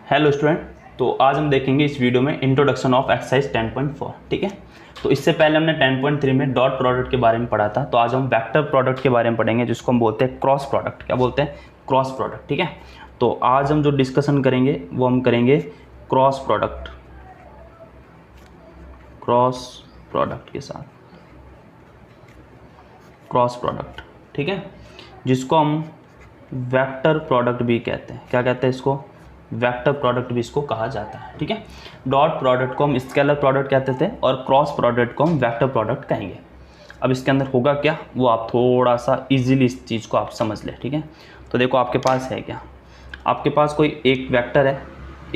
Hello student. तो आज हम देखेंगे इस वीडियो में इंट्रोडक्शन ऑफ एक्सरसाइज 10.4। ठीक है। तो इससे पहले हमने 10.3 में डॉट प्रोडक्ट के बारे में पढ़ा था। तो आज हम वेक्टर प्रोडक्ट के बारे में पढ़ेंगे, जिसको हम बोलते हैं क्रॉस प्रोडक्ट। क्या बोलते हैं? Cross product. ठीक है। तो आज हम जो डिस्कशन करेंगे वो हम करेंगे क्रॉस प्रोडक्ट, क्रॉस प्रोडक्ट के साथ, क्रॉस प्रोडक्ट। ठीक है, जिसको हम वेक्टर प्रोडक्ट भी कहते हैं। क्या कहते हैं इसको? वेक्टर प्रोडक्ट भी इसको कहा जाता है। ठीक है। डॉट प्रोडक्ट को हम स्केलर प्रोडक्ट कहते थे और क्रॉस प्रोडक्ट को हम वेक्टर प्रोडक्ट कहेंगे। अब इसके अंदर होगा क्या, वो आप थोड़ा सा इजीली इस चीज़ को आप समझ लें। ठीक है। तो देखो आपके पास है क्या, आपके पास कोई एक वेक्टर है,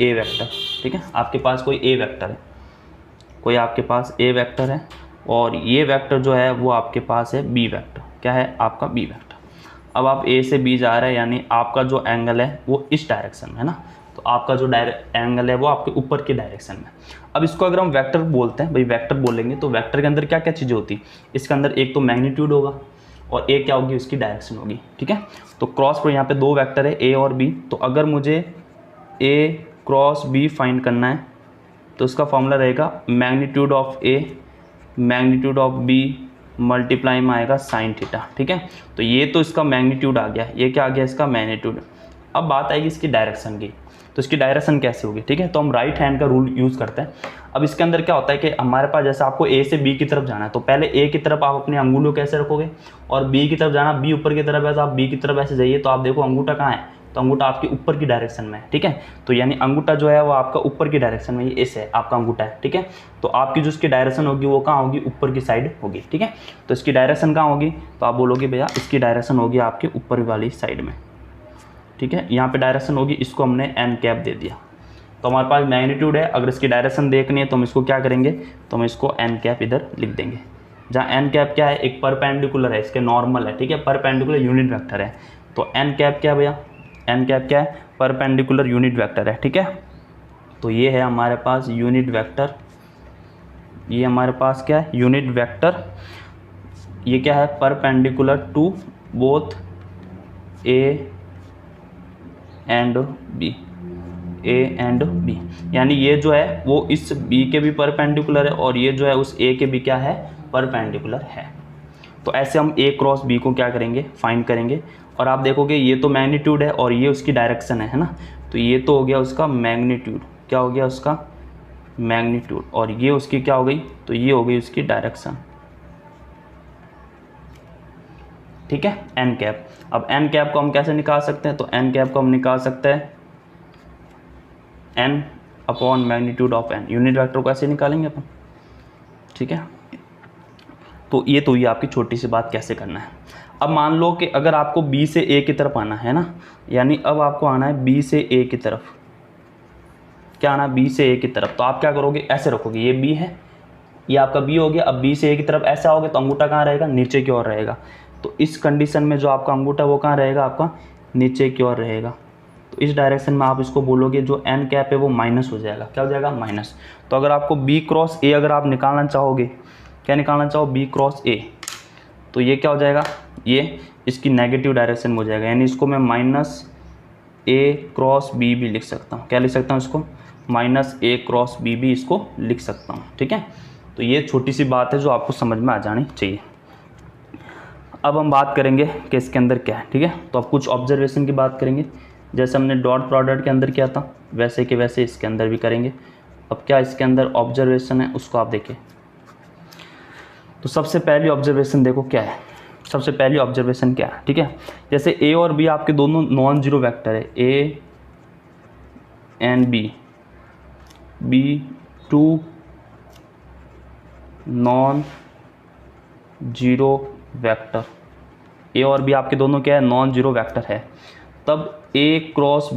ए वेक्टर। ठीक है, आपके पास कोई ए वेक्टर है, कोई आपके पास ए वेक्टर है, और ये वेक्टर जो है वो आपके पास है बी वेक्टर। क्या है? आपका बी वेक्टर। अब आप ए से बी जा रहे हैं, यानी आपका जो एंगल है वो इस डायरेक्शन में है ना। तो आपका जो एंगल है वो आपके ऊपर की डायरेक्शन में। अब इसको अगर हम वेक्टर बोलते हैं, भाई वेक्टर बोलेंगे तो वेक्टर के अंदर क्या क्या चीज़ें होती? इसके अंदर एक तो मैग्नीट्यूड होगा और एक क्या होगी, उसकी डायरेक्शन होगी। ठीक है। तो क्रॉस पर यहाँ पे दो वेक्टर है ए और बी। तो अगर मुझे ए क्रॉस बी फाइंड करना है तो उसका फॉर्मूला रहेगा magnitude of A magnitude of B multiply में आएगा साइन थीटा। ठीक है। तो ये तो इसका मैग्नीट्यूड आ गया, ये क्या आ गया? इसका मैग्नीट्यूड। अब बात आएगी इसकी डायरेक्शन की। तो इसकी डायरेक्शन कैसे होगी? ठीक है। तो हम राइट हैंड का रूल यूज़ करते हैं। अब इसके अंदर क्या होता है कि हमारे पास जैसे आपको ए से बी की तरफ जाना है, तो पहले ए की तरफ आप अपने अंगूठों कैसे रखोगे, और बी की तरफ जाना, बी ऊपर की तरफ है तो आप बी की तरफ ऐसे जाइए। तो आप देखो अंगूठा कहाँ है, तो अंगूठा आपके ऊपर की डायरेक्शन में है। ठीक है। तो यानी अंगूठा जो है वो आपका ऊपर की डायरेक्शन में, ये ऐसे है आपका अंगूठा है। ठीक है। तो आपकी जो इसकी डायरेक्शन होगी वो कहाँ होगी? ऊपर की साइड होगी। ठीक है। तो इसकी डायरेक्शन कहाँ होगी? तो आप बोलोगे भैया इसकी डायरेक्शन होगी आपके ऊपर वाली साइड में। ठीक है। यहाँ पे डायरेक्शन होगी, इसको हमने एन कैप दे दिया। तो हमारे पास मैग्नीट्यूड है, अगर इसकी डायरेक्शन देखनी है तो हम इसको क्या करेंगे, तो हम इसको एन कैप इधर लिख देंगे। जहाँ एन कैप क्या है? एक परपेंडिकुलर है, इसके नॉर्मल है। ठीक है। परपेंडिकुलर यूनिट वेक्टर है। तो एन कैप क्या है भैया? एन कैप क्या है? परपेंडिकुलर यूनिट वेक्टर है। ठीक है। तो ये है हमारे पास यूनिट वेक्टर, ये हमारे पास क्या है? Unit vector. ये क्या है? Perpendicular to both A and B, A and B. यानी ये जो है वो इस बी के भी परपेंडिकुलर है और ये जो है उस ए के भी क्या है? परपेंडिकुलर है। तो ऐसे हम ए क्रॉस बी को क्या करेंगे? फाइंड करेंगे। और आप देखोगे ये तो मैग्नीट्यूड है और ये उसकी डायरेक्शन है ना। तो ये तो हो गया उसका मैग्नीट्यूड। क्या हो गया? उसका मैग्नीट्यूड। और ये उसकी क्या हो गई? तो ये हो गई उसकी डायरेक्शन। ठीक है। N cap. अब एन कैप को हम कैसे निकाल सकते हैं? तो एन कैप को हम निकाल सकते हैं N upon magnitude of N. Unit vector को ऐसे निकालेंगे अपन। ठीक है। तो ये आपकी छोटी सी बात कैसे करना है। अब मान लो कि अगर आपको बी से ए की तरफ आना है ना, यानी अब आपको आना है बी से ए की तरफ। क्या आना? बी से ए की तरफ। तो आप क्या करोगे? ऐसे रखोगे, ये बी है, ये आपका बी हो गया। अब बी से ए की तरफ ऐसे आओगे तो अंगूठा कहाँ रहेगा? नीचे की ओर रहेगा। तो इस कंडीशन में जो आपका अंगूठा वो कहाँ रहेगा? आपका नीचे की ओर रहेगा। तो इस डायरेक्शन में आप इसको बोलोगे जो एन कैप है वो माइनस हो जाएगा। क्या हो जाएगा? माइनस। तो अगर आपको बी क्रॉस ए अगर आप निकालना चाहोगे, क्या निकालना चाहो? बी क्रॉस ए, तो ये क्या हो जाएगा? ये इसकी नेगेटिव डायरेक्शन में हो जाएगा। यानी इसको मैं माइनस ए क्रॉस बी भी लिख सकता हूँ। क्या लिख सकता हूँ इसको? माइनस ए क्रॉस बी भी इसको लिख सकता हूँ। ठीक है। तो ये छोटी सी बात है जो आपको समझ में आ जानी चाहिए। अब हम बात करेंगे कि इसके अंदर क्या है। ठीक है। तो अब कुछ ऑब्जर्वेशन की बात करेंगे। जैसे हमने डॉट प्रोडक्ट के अंदर किया था वैसे के वैसे इसके अंदर भी करेंगे। अब क्या इसके अंदर ऑब्जर्वेशन है उसको आप देखें। तो सबसे पहली ऑब्जर्वेशन देखो क्या है। सबसे पहली ऑब्जर्वेशन क्या है? ठीक है। जैसे ए और बी आपके दोनों नॉन जीरो वेक्टर है, A and B two non zero vector. A और बी आपके दोनों क्या है? नॉन जीरो वेक्टर है। तब ए क्रॉस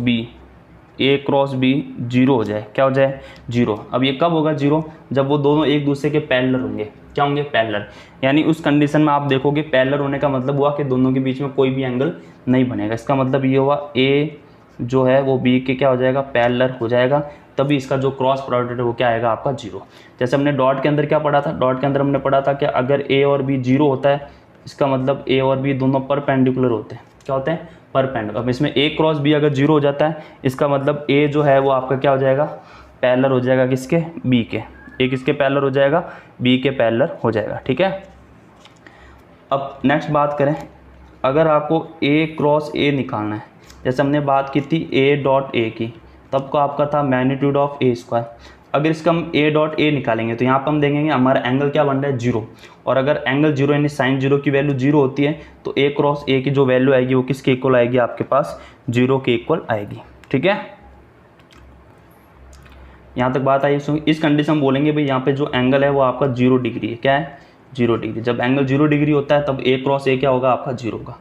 बी जीरो हो जाए। क्या हो जाए? जीरो। अब ये कब होगा जीरो? जब वो दोनों एक दूसरे के पैरेलल होंगे। क्या होंगे? पैरेलल। यानी उस कंडीशन में आप देखोगे पैरेलल होने का मतलब हुआ कि दोनों के बीच में कोई भी एंगल नहीं बनेगा। इसका मतलब ये हुआ ए जो है वो बी के क्या हो जाएगा? पैरेलल हो जाएगा। तभी इसका जो क्रॉस प्रोडक्ट है वो क्या आएगा? आपका जीरो। जैसे हमने डॉट के अंदर क्या पढ़ा था? डॉट के अंदर हमने पढ़ा था कि अगर ए और बी जीरो होता है, इसका मतलब ए और बी दोनों परपेंडिकुलर होते हैं। क्या होते हैं? परपेंडिकुलर। अब इसमें ए क्रॉस बी अगर जीरो हो जाता है, इसका मतलब ए जो है वो आपका क्या हो जाएगा, पैरेलल हो जाएगा किसके, बी के। ए किसके पैरेलल हो जाएगा, बी के पैरेलल हो जाएगा, ठीक है। अब नेक्स्ट बात करें, अगर आपको ए क्रॉस ए निकालना है, जैसे हमने बात की थी ए डॉट ए की, तब को आपका था मैग्नीट्यूड ऑफ ए स्क्वायर। अगर इसका हम ए डॉट ए निकालेंगे तो यहाँ पर हम देखेंगे हमारा एंगल क्या बन रहा है, जीरो। और अगर एंगल जीरो यानी साइन जीरो की वैल्यू जीरो होती है तो ए क्रॉस ए की जो वैल्यू आएगी वो किसके इक्वल आएगी, आपके पास जीरो के इक्वल आएगी, ठीक है। यहाँ तक बात आई। इस कंडीशन में बोलेंगे भाई यहाँ पे जो एंगल है वो आपका 0 डिग्री है, क्या है, 0 डिग्री। जब एंगल 0 डिग्री होता है तब ए क्रॉस ए क्या होगा, आपका 0 होगा।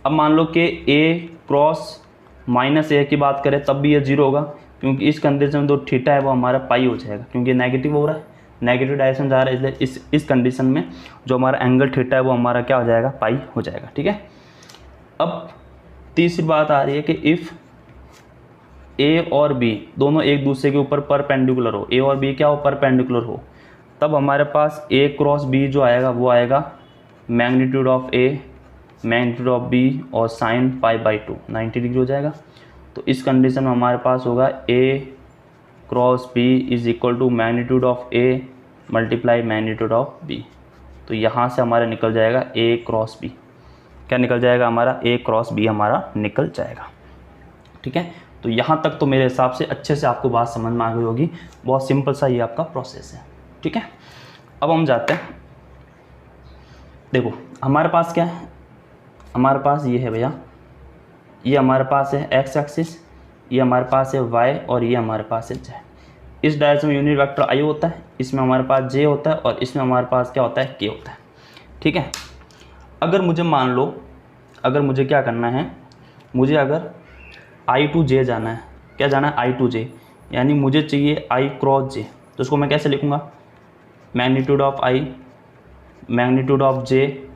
अब मान लो कि ए क्रॉस माइनस ए की बात करें तब भी ये 0 होगा, क्योंकि इस कंडीशन में जो थीटा है वो हमारा पाई हो जाएगा, क्योंकि नेगेटिव हो रहा है, नेगेटिव डायरेक्शन जा रहा है, इसलिए इस कंडीशन में जो हमारा एंगल थीटा है वो हमारा क्या हो जाएगा, पाई हो जाएगा, ठीक है। अब तीसरी बात आ रही है कि इफ़ ए और बी दोनों एक दूसरे के ऊपर परपेंडिकुलर हो, ए और बी क्या हो, परपेंडिकुलर हो, तब हमारे पास ए क्रॉस बी जो आएगा वो आएगा magnitude of A magnitude of B और साइन पाई बाई 2 90 डिग्री हो जाएगा। तो इस कंडीशन में हमारे पास होगा A cross B is equal to magnitude of A multiply magnitude of B. तो यहाँ से हमारा निकल जाएगा ए क्रॉस बी, क्या निकल जाएगा हमारा, ए क्रॉस बी हमारा निकल जाएगा, ठीक है। तो यहाँ तक तो मेरे हिसाब से अच्छे से आपको बात समझ में आ गई होगी, बहुत सिंपल सा ये आपका प्रोसेस है, ठीक है। अब हम जाते हैं, देखो हमारे पास क्या है, हमारे पास ये है भैया, ये हमारे पास है एक्स एक्सिस, ये हमारे पास है वाई और ये हमारे पास है जेड। इस डायरेक्शन में यूनिट वेक्टर आई होता है, इसमें हमारे पास जे होता है और इसमें हमारे पास क्या होता है, के होता है, ठीक है। अगर मुझे मान लो, अगर मुझे क्या करना है, मुझे अगर आई टू जे जाना है, क्या जाना है, आई टू जे, यानी मुझे चाहिए आई क्रॉस जे, तो उसको मैं कैसे लिखूँगा, magnitude of I magnitude of J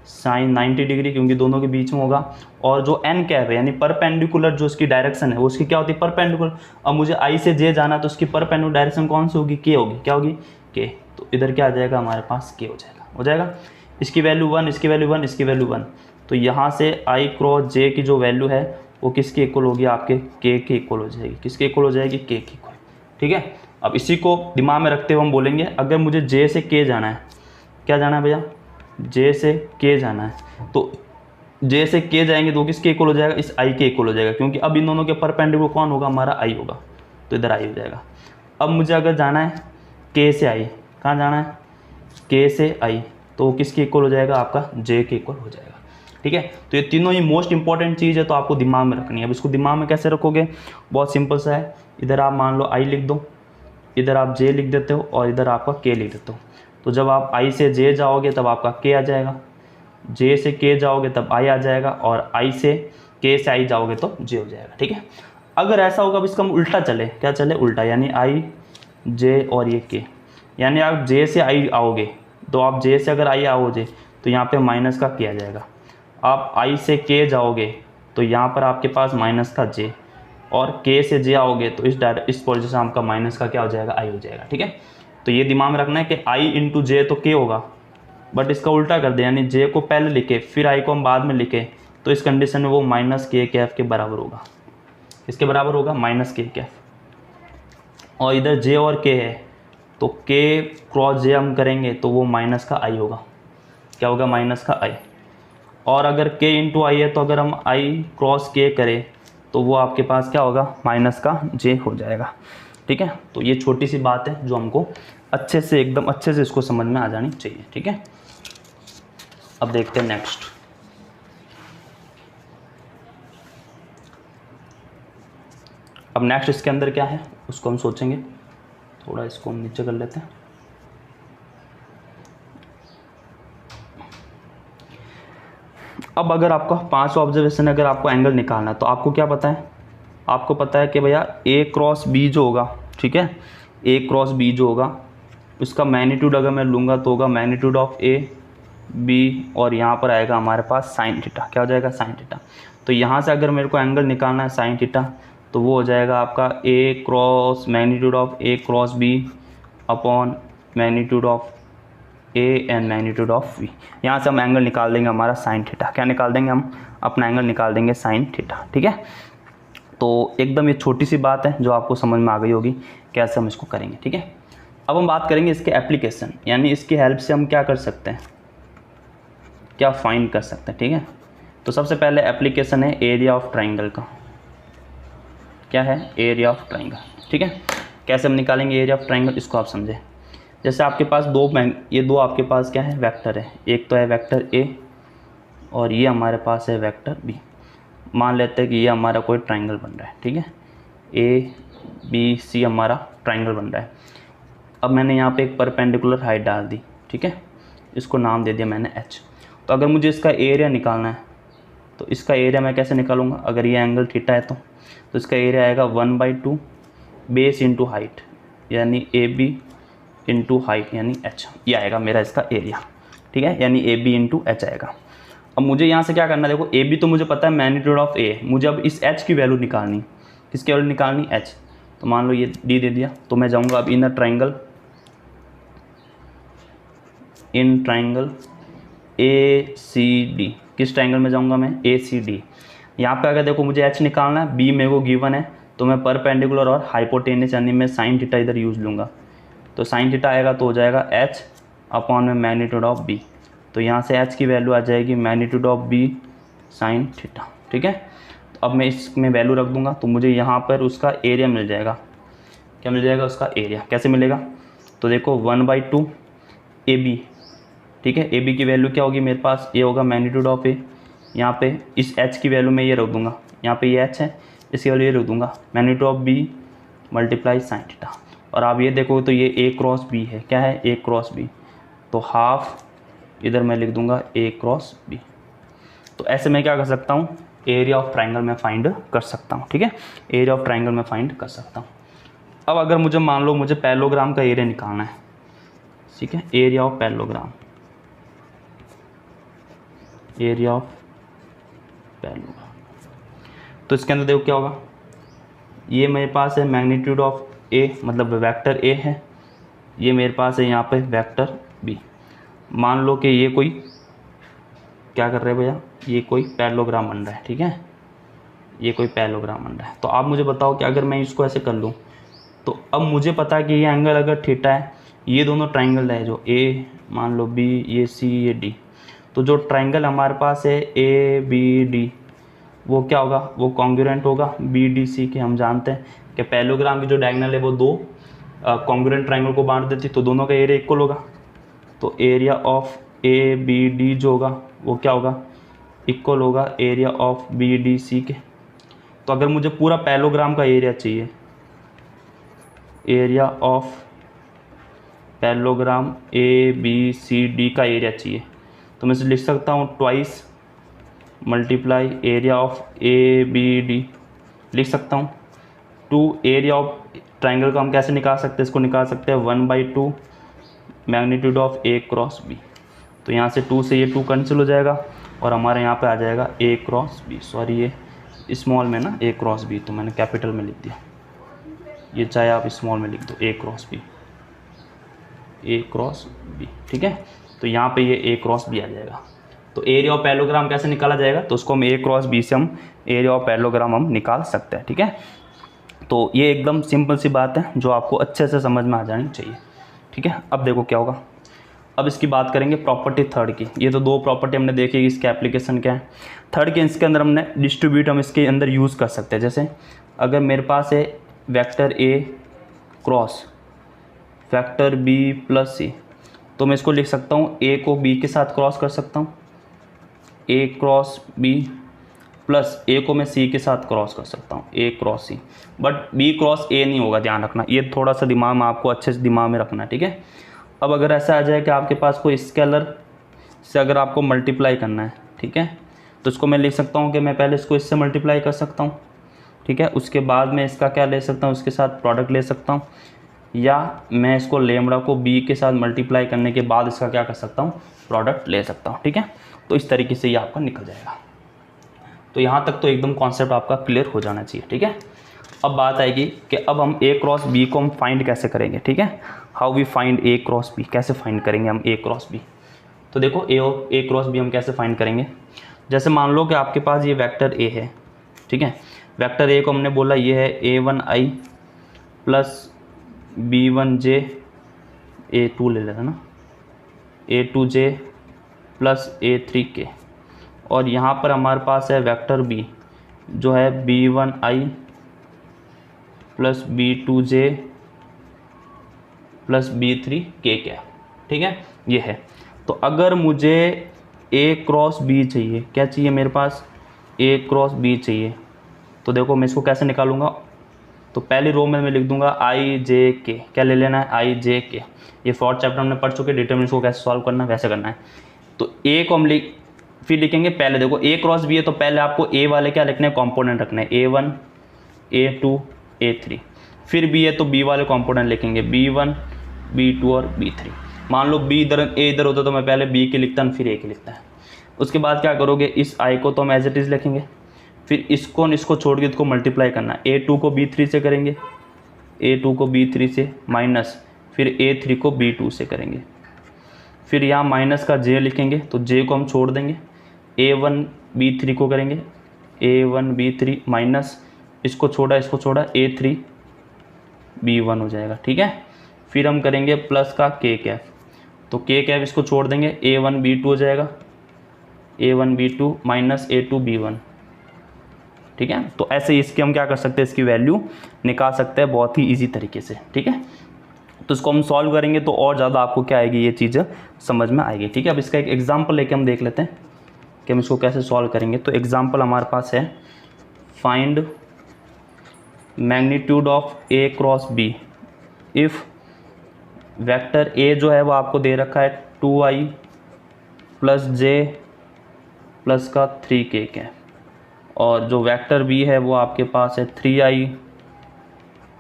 sine 90 degree, क्योंकि दोनों के बीच में होगा। और जो एन कैप है यानी परपेंडिकुलर जो उसकी डायरेक्शन है वो उसकी क्या होती है, परपेंडिकुलर। अब मुझे आई से जे जाना तो उसकी परपेंडिकुलर डायरेक्शन कौन सी होगी, के होगी, क्या होगी, के। तो इधर क्या आ जाएगा हमारे पास, के हो जाएगा। इसकी वैल्यू 1, इसकी वैल्यू 1, इसकी वैल्यू 1। तो यहाँ से आई क्रॉस जे की जो वैल्यू है वो किसके इक्वल होगी, आपके के इक्वल हो जाएगी, किसके इक्वल हो जाएगी, के इक्वल, ठीक है। अब इसी को दिमाग में रखते हुए हम बोलेंगे, अगर मुझे जे से के जाना है, क्या जाना है भैया, जे से के जाना है, तो जे से के जाएंगे तो किसके इक्वल हो जाएगा, इस आई के इक्वल हो जाएगा, क्योंकि अब इन दोनों के परपेंडिकुलर कौन होगा, हमारा आई होगा, तो इधर आई हो जाएगा। अब मुझे अगर जाना है के से आई, कहाँ जाना है, के से आई, तो किसके इक्वल हो जाएगा, आपका जे के इक्वल हो जाएगा, ठीक है। तो ये तीनों ही मोस्ट इंपॉर्टेंट चीज़ है, तो आपको दिमाग में रखनी है। अब इसको दिमाग में कैसे रखोगे, बहुत सिंपल सा है, इधर आप मान लो आई लिख दो, इधर आप जे लिख देते हो और इधर आपका के लिख देते हो। तो जब आप आई से जे जाओगे तब आपका के आ जाएगा, जे से के जाओगे तब आई आ जाएगा, और आई से के से आई जाओगे तो जे हो जाएगा, ठीक है। अगर ऐसा होगा अब इसका उल्टा चले, क्या चले, उल्टा, यानी आई जे और ये के, यानी आप जे से आई आओगे तो आप जे से अगर आई आओगे तो यहाँ पे माइनस का के आ जाएगा। आप आई से के जाओगे तो यहाँ पर आपके पास माइनस का जे, और के से जे आओगे तो इस पोजीशन से आपका माइनस का क्या हो जाएगा, आई हो जाएगा, ठीक है। तो ये दिमाग में रखना है कि आई इंटू जे तो के होगा, बट इसका उल्टा कर दे, यानी जे को पहले लिखे फिर आई को हम बाद में लिखे, तो इस कंडीशन में वो माइनस के कैफ के बराबर होगा, इसके बराबर होगा माइनस के कैफ। और इधर जे और के है तो के क्रॉस जे हम करेंगे तो वो माइनस का आई होगा, क्या होगा, माइनस का आई। और अगर के इंटू आई है तो अगर हम आई क्रॉस के करें तो वो आपके पास क्या होगा, माइनस का जे हो जाएगा, ठीक है। तो ये छोटी सी बात है जो हमको अच्छे से, एकदम अच्छे से इसको समझ में आ जानी चाहिए, ठीक है। अब देखते हैं नेक्स्ट, अब नेक्स्ट इसके अंदर क्या है उसको हम सोचेंगे, थोड़ा इसको हम नीचे कर लेते हैं। अब अगर आपका 5 ऑब्जर्वेशन अगर आपको एंगल निकालना है तो आपको क्या पता है, आपको पता है कि भैया ए क्रॉस बी जो होगा, ठीक है, ए क्रॉस बी जो होगा उसका मैग्नीट्यूड अगर मैं लूँगा तो होगा मैग्नीट्यूड ऑफ ए बी, और यहाँ पर आएगा हमारे पास साइन थीटा, क्या हो जाएगा, साइन थीटा। तो यहाँ से अगर मेरे को एंगल निकालना है साइन थीटा तो वो हो जाएगा आपका A cross magnitude of A cross B upon magnitude of A N magnitude of V. यहाँ से हम एंगल निकाल देंगे हमारा साइन थीटा। क्या निकाल देंगे हम? अपना एंगल निकाल देंगे साइन थीटा। ठीक है, तो एकदम ये छोटी सी बात है जो आपको समझ में आ गई होगी कैसे हम इसको करेंगे। ठीक है, अब हम बात करेंगे इसके एप्लीकेशन, यानी इसकी हेल्प से हम क्या कर सकते हैं, क्या फाइंड कर सकते हैं। ठीक है, तो सबसे पहले एप्लीकेशन है एरिया ऑफ ट्राइंगल का। क्या है? Area of triangle. ठीक है, कैसे हम निकालेंगे एरिया ऑफ ट्राइंगल, इसको आप समझें। जैसे आपके पास ये दो आपके पास क्या है, वेक्टर है। एक तो है वेक्टर ए और ये हमारे पास है वेक्टर बी। मान लेते हैं कि ये हमारा कोई ट्राइंगल बन रहा है। ठीक है, ए बी सी हमारा ट्राइंगल बन रहा है। अब मैंने यहाँ पे एक परपेंडिकुलर हाइट डाल दी। ठीक है, इसको नाम दे दिया मैंने एच। तो अगर मुझे इसका एरिया निकालना है तो इसका एरिया मैं कैसे निकालूंगा? अगर ये एंगल थीटा है तो इसका एरिया आएगा 1/2 बेस इंटू हाइट, यानी ए बी इंटू हाइट यानी एच। ये आएगा मेरा इसका एरिया। ठीक है, यानी ए बी इंटू एच आएगा। अब मुझे यहाँ से क्या करना है, देखो ए बी तो मुझे पता है मैग्नीट्यूड ऑफ ए, मुझे अब इस एच की वैल्यू निकालनी। किसकी वैल्यू निकालनी? एच। तो मान लो ये डी दे दिया, तो मैं जाऊँगा अब in triangle A C D. किस ट्राइंगल में जाऊँगा मैं? A C D. यहाँ पे अगर देखो मुझे एच निकालना है, बी मेरे को गिवन है, तो मैं परपेंडिकुलर और हाइपोटेनस यानी मैं साइन थीटा इधर यूज़ लूँगा। तो साइन थीटा आएगा तो हो जाएगा एच अपॉन में मैग्नीट्यूड ऑफ बी। तो यहाँ से एच की वैल्यू आ जाएगी magnitude of B sine theta. ठीक है, तो अब मैं इसमें वैल्यू रख दूँगा तो मुझे यहाँ पर उसका एरिया मिल जाएगा। क्या मिल जाएगा? उसका एरिया। कैसे मिलेगा? तो देखो 1/2 ए बी। ठीक है, ए बी की वैल्यू क्या होगी मेरे पास? ये होगा मैग्नीट्यूड ऑफ ए। यहाँ पे इस एच की वैल्यू मैं ये रख दूँगा, यहाँ पे ये एच है, इसकी वैल्यू ये रख दूँगा magnitude of B multiply sine theta. और आप ये देखोगे तो ये ए क्रॉस बी है। क्या है? ए क्रॉस बी। तो हाफ इधर मैं लिख दूँगा ए क्रॉस बी। तो ऐसे मैं क्या कर सकता हूँ, एरिया ऑफ ट्राइंगल में फाइंड कर सकता हूँ। ठीक है, एरिया ऑफ ट्राइंगल में फाइंड कर सकता हूँ। अब अगर मुझे मान लो मुझे पैरेललोग्राम का एरिया निकालना है। ठीक है, area of parallelogram, area of parallelogram. तो इसके अंदर देखो क्या होगा, ये मेरे पास है मैग्नीट्यूड ऑफ ए, मतलब वेक्टर ए है, ये मेरे पास है यहाँ पे वेक्टर बी। मान लो कि ये कोई क्या कर रहे हैं भैया, ये कोई पैरेललोग्राम बन रहा है। ठीक है, ये कोई पैरेललोग्राम बन रहा है। तो आप मुझे बताओ कि अगर मैं इसको ऐसे कर लूँ तो अब मुझे पता है कि ये एंगल अगर थीटा है, ये दोनों ट्राइंगल है, जो ए मान लो बी, ये सी, ये डी, तो जो ट्राइंगल हमारे पास है ए बी डी वो क्या होगा? वो कॉन्ग्रुएंट होगा बी डी सी के। हम जानते हैं कि पैरेललोग्राम की जो डायगोनल है वो दो कॉन्ग्रुएंट ट्राइंगल को बांट देती, तो दोनों का एरिया इक्वल होगा। तो area of A B D जो होगा वो क्या होगा? इक्वल होगा area of B D C के। तो अगर मुझे पूरा पैरेललोग्राम का एरिया चाहिए, area of parallelogram A B C D का एरिया चाहिए, तो मैं इसे लिख सकता हूँ twice multiply area of A B D लिख सकता हूँ। टू एरिया ऑफ ट्राइंगल का हम कैसे निकाल सकते हैं? इसको निकाल सकते हैं 1/2 magnitude of A cross B. तो यहाँ से 2 से ये 2 कैंसिल हो जाएगा और हमारे यहाँ पे आ जाएगा ए क्रॉस बी। सॉरी, ये स्मॉल में ना ए क्रॉस बी, तो मैंने कैपिटल में लिख दिया। ये चाहे आप स्मॉल में लिख दो, ए क्रॉस बी, ए क्रॉस बी। ठीक है, तो यहाँ पे ये ए क्रॉस बी आ जाएगा। तो एरिया ऑफ पैरेललोग्राम कैसे निकाला जाएगा? तो उसको हम ए क्रॉस बी से हम एरिया ऑफ पैरेललोग्राम हम निकाल सकते हैं। ठीक है, तो ये एकदम सिंपल सी बात है जो आपको अच्छे से समझ में आ जानी चाहिए। ठीक है, अब देखो क्या होगा। अब इसकी बात करेंगे प्रॉपर्टी थर्ड की। ये तो दो प्रॉपर्टी हमने देखी, इसके एप्लीकेशन क्या है। थर्ड के इसके अंदर हमने डिस्ट्रीब्यूट हम इसके अंदर यूज़ कर सकते हैं। जैसे अगर मेरे पास है vector A cross vector B plus C, तो मैं इसको लिख सकता हूँ ए को बी के साथ क्रॉस कर सकता हूँ, A cross B, plus A को मैं सी के साथ क्रॉस कर सकता हूँ, A cross C. But B cross A नहीं होगा, ध्यान रखना, ये थोड़ा सा दिमाग में आपको अच्छे से दिमाग में रखना है। ठीक है, अब अगर ऐसा आ जाए कि आपके पास कोई स्केलर से अगर आपको मल्टीप्लाई करना है, ठीक है, तो इसको मैं लिख सकता हूँ कि मैं पहले इसको इससे मल्टीप्लाई कर सकता हूँ। ठीक है, उसके बाद मैं इसका क्या ले सकता हूँ, उसके साथ प्रोडक्ट ले सकता हूँ, या मैं इसको लेमड़ा को बी के साथ मल्टीप्लाई करने के बाद इसका क्या कर सकता हूँ, प्रोडक्ट ले सकता हूँ। ठीक है, तो इस तरीके से ये आपका निकल जाएगा। तो यहाँ तक तो एकदम कॉन्सेप्ट आपका क्लियर हो जाना चाहिए। ठीक है, अब बात आएगी कि अब हम ए क्रॉस बी को हम फाइंड कैसे करेंगे, ठीक है। How we find A cross B, कैसे फाइंड करेंगे हम ए क्रॉस बी। तो देखो ए क्रॉस बी हम कैसे फाइंड करेंगे। जैसे मान लो कि आपके पास ये वेक्टर ए है, ठीक है। वेक्टर ए को हमने बोला ये है a1i प्लस b1j, a2 ले लेते ना, a2j प्लस a3k, और यहाँ पर हमारे पास है वेक्टर बी जो है b1i plus b2j plus b3k क्या, ठीक है, ये है। तो अगर मुझे a क्रॉस b चाहिए, क्या चाहिए मेरे पास, a क्रॉस b चाहिए, तो देखो मैं इसको कैसे निकालूंगा। तो पहली रो में मैं लिख दूंगा i j k, क्या ले लेना है, i j k। ये फोर्थ चैप्टर हमने पढ़ चुके, डिटरमिनेंट्स को कैसे सॉल्व करना है वैसे करना है। तो a को हम फिर लिखेंगे, पहले देखो a क्रॉस b है तो पहले आपको a वाले क्या लिखने हैं, कॉम्पोनेंट रखने हैं, a1 a2 a3। फिर b है तो b वाले कॉम्पोनेंट लिखेंगे, b1 b2 और b3। मान लो b इधर a इधर होता तो मैं पहले b के लिखता फिर a के लिखता है। उसके बाद क्या करोगे, इस i को तो हम एज इट इज़ लिखेंगे, फिर इसको छोड़ के इसको मल्टीप्लाई करना है। a2 को b3 से करेंगे, a2 को b3 से माइनस, फिर a3 को b2 से करेंगे, फिर यहाँ माइनस का j लिखेंगे तो j को हम छोड़ देंगे, a1 b3 को करेंगे, a1 b3 माइनस इसको छोड़ा a3 b1 हो जाएगा, ठीक है। फिर हम करेंगे प्लस का k कैफ, तो k कैफ इसको छोड़ देंगे, a1 b2 हो जाएगा, a1 b2 minus a2 b1, ठीक है। तो ऐसे इसकी हम क्या कर सकते हैं, इसकी वैल्यू निकाल सकते हैं बहुत ही इजी तरीके से, ठीक है। तो इसको हम सॉल्व करेंगे तो और ज़्यादा आपको क्या आएगी, ये चीज़ समझ में आएगी, ठीक है। अब इसका एक एग्जांपल लेके हम देख लेते हैं कि हम इसको कैसे सॉल्व करेंगे। तो एग्जांपल हमारे पास है, find magnitude of A cross B if vector A जो है वो आपको दे रखा है 2i प्लस j प्लस का 3k के, और जो वेक्टर बी है वो आपके पास है 3i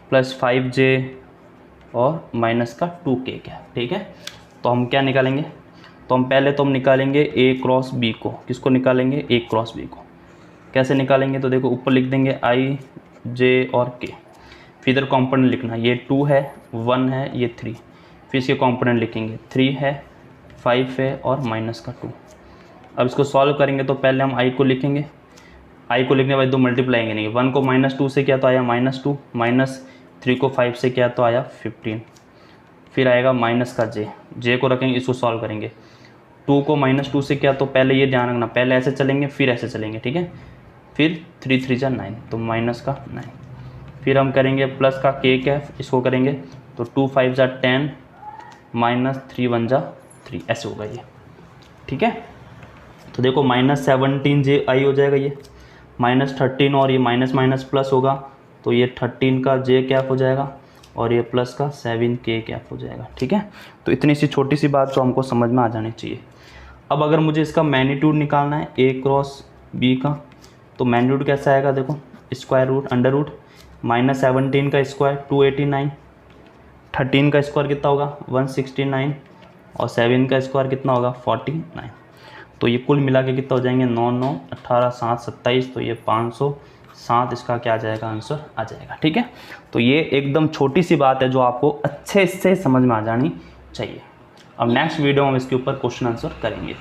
प्लस 5j और माइनस का 2k क्या, ठीक है। तो हम क्या निकालेंगे, तो हम पहले तो हम निकालेंगे a क्रॉस b को, किसको निकालेंगे, a क्रॉस b को। कैसे निकालेंगे, तो देखो ऊपर लिख देंगे i j और k, फिर इधर कॉम्पोनेंट लिखना, ये 2 है 1 है ये 3, फिर इसके कॉम्पोनेंट लिखेंगे 3 है 5 है और माइनस का 2। अब इसको सॉल्व करेंगे तो पहले हम i को लिखेंगे, i को लिखने के बाद दो मल्टीप्लाई नहीं, 1 को -2 से किया तो आया -2, माइनस 3 को 5 से किया तो आया 15, फिर आएगा माइनस का j को रखेंगे, इसको सॉल्व करेंगे। 2 को -2 से किया तो पहले ये ध्यान रखना, पहले ऐसे चलेंगे फिर ऐसे चलेंगे, ठीक है। फिर 3 3 जा 9, तो माइनस का 9, फिर हम करेंगे प्लस का k कैफ, इसको करेंगे तो 2 5 जा 10 माइनस 3 1 जा 3, ऐसे होगा ये, ठीक है। तो देखो -17j हो जाएगा, ये -13 और ये माइनस माइनस प्लस होगा तो ये 13 का j कैप हो जाएगा और ये प्लस का 7k कैप हो जाएगा, ठीक है। तो इतनी सी छोटी सी बात तो हमको समझ में आ जानी चाहिए। अब अगर मुझे इसका मैग्नीट्यूड निकालना है a क्रॉस b का, तो मैग्नीट्यूड कैसा आएगा, देखो स्क्वायर रूट अंडर रूट -17 का स्क्वायर 289, 13 का स्क्वायर कितना होगा 169 और 7 का स्क्वायर कितना होगा 49। तो ये कुल मिला के कितना हो जाएंगे 9 9 18 7 27, तो ये 507 इसका क्या आ जाएगा, आंसर आ जाएगा, ठीक है। तो ये एकदम छोटी सी बात है जो आपको अच्छे से समझ में आ जानी चाहिए। अब नेक्स्ट वीडियो में हम इसके ऊपर क्वेश्चन आंसर करेंगे।